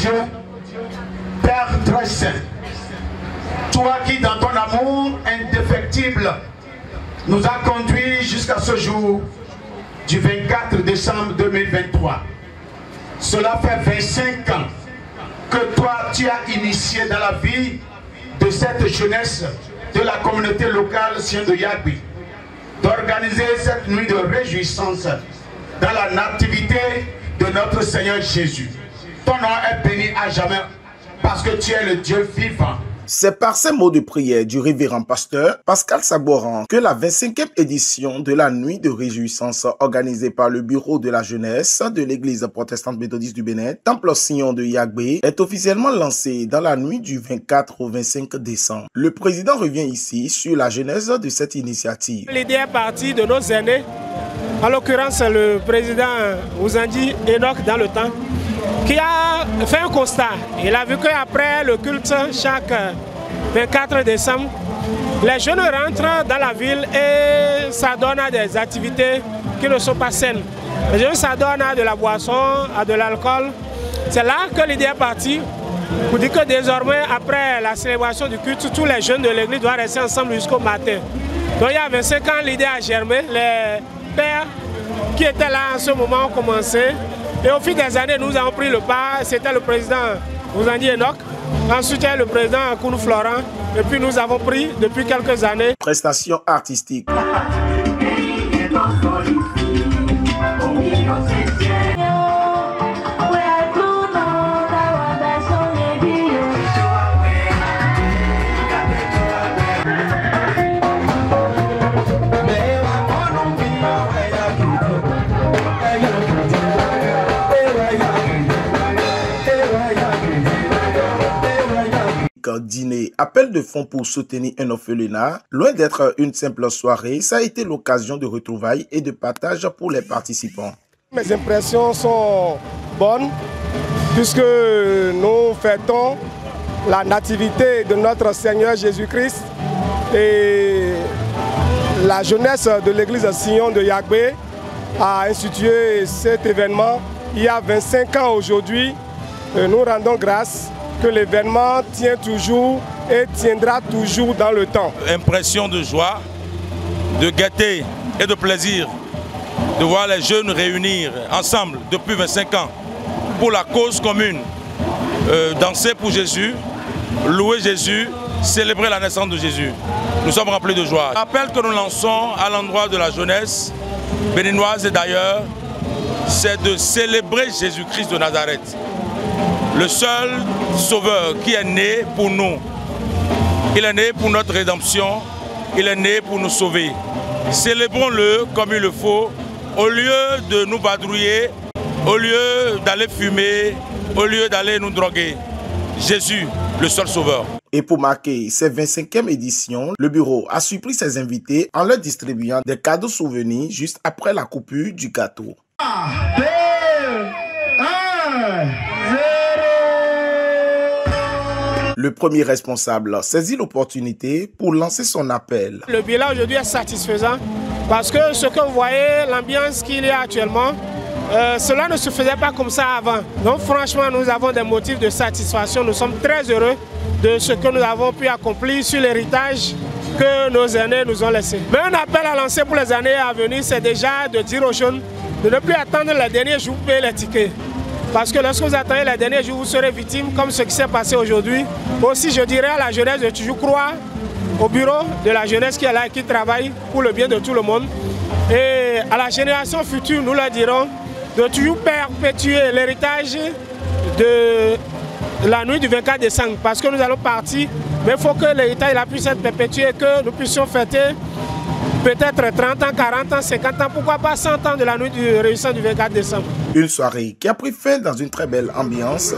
Dieu, Père très saint, toi qui dans ton amour indéfectible nous a conduits jusqu'à ce jour du 24 décembre 2023. Cela fait 25 ans que toi tu as initié dans la vie de cette jeunesse de la communauté locale Sien de Yagbe d'organiser cette nuit de réjouissance dans la nativité de notre Seigneur Jésus. Ton nom est béni à jamais parce que tu es le Dieu vivant. C'est par ces mots de prière du révérend pasteur Pascal Saboran que la 25e édition de la nuit de réjouissance organisée par le bureau de la jeunesse de l'église protestante méthodiste du Bénin, Temple Sion de Yagbe, est officiellement lancée dans la nuit du 24 au 25 décembre. Le président revient ici sur la genèse de cette initiative. L'idée est partie de nos aînés, en l'occurrence le président Ouzandi Enoch dans le temps, qui a fait un constat. Il a vu qu'après le culte, chaque 24 décembre, les jeunes rentrent dans la ville et s'adonnent à des activités qui ne sont pas saines. Les jeunes s'adonnent à de la boisson, à de l'alcool. C'est là que l'idée est partie pour dire que désormais, après la célébration du culte, tous les jeunes de l'église doivent rester ensemble jusqu'au matin. Donc il y a 25 ans, l'idée a germé. Les pères qui étaient là en ce moment ont commencé. Et au fil des années, nous avons pris le pas. C'était le président Ouzandi Enoch. Ensuite, il y a le président Kounou Florent. Et puis nous avons pris depuis quelques années. Prestation artistique. Dîner, appel de fonds pour soutenir un orphelinat. Loin d'être une simple soirée, ça a été l'occasion de retrouvailles et de partage pour les participants. Mes impressions sont bonnes puisque nous fêtons la nativité de notre Seigneur Jésus-Christ et la jeunesse de l'église Sion de Yagbe a institué cet événement il y a 25 ans aujourd'hui. Nous rendons grâce que l'événement tient toujours et tiendra toujours dans le temps. Impression de joie, de gaieté et de plaisir de voir les jeunes réunir ensemble depuis 25 ans pour la cause commune, danser pour Jésus, louer Jésus, célébrer la naissance de Jésus. Nous sommes remplis de joie. L'appel que nous lançons à l'endroit de la jeunesse béninoise et d'ailleurs, c'est de célébrer Jésus-Christ de Nazareth. Le seul sauveur qui est né pour nous. Il est né pour notre rédemption, il est né pour nous sauver. Célébrons-le comme il le faut, au lieu de nous badrouiller, au lieu d'aller fumer, au lieu d'aller nous droguer. Jésus, le seul sauveur. Et pour marquer cette 25e édition, le bureau a surpris ses invités en leur distribuant des cadeaux souvenirs juste après la coupure du gâteau. Le premier responsable saisit l'opportunité pour lancer son appel. Le bilan aujourd'hui est satisfaisant parce que ce que vous voyez, l'ambiance qu'il y a actuellement, cela ne se faisait pas comme ça avant. Donc franchement, nous avons des motifs de satisfaction. Nous sommes très heureux de ce que nous avons pu accomplir sur l'héritage que nos aînés nous ont laissé. Mais un appel à lancer pour les années à venir, c'est déjà de dire aux jeunes de ne plus attendre les derniers jours pour payer les tickets. Parce que lorsque vous attendez les derniers jours, vous serez victime, comme ce qui s'est passé aujourd'hui. Aussi, je dirais à la jeunesse de toujours croire au bureau de la jeunesse qui est là et qui travaille pour le bien de tout le monde. Et à la génération future, nous leur dirons de toujours perpétuer l'héritage de la nuit du 24 décembre. Parce que nous allons partir, mais il faut que l'héritage puisse être perpétué et que nous puissions fêter peut-être 30 ans, 40 ans, 50 ans, pourquoi pas 100 ans de la nuit du réjouissance du 24 décembre. Une soirée qui a pris fin dans une très belle ambiance.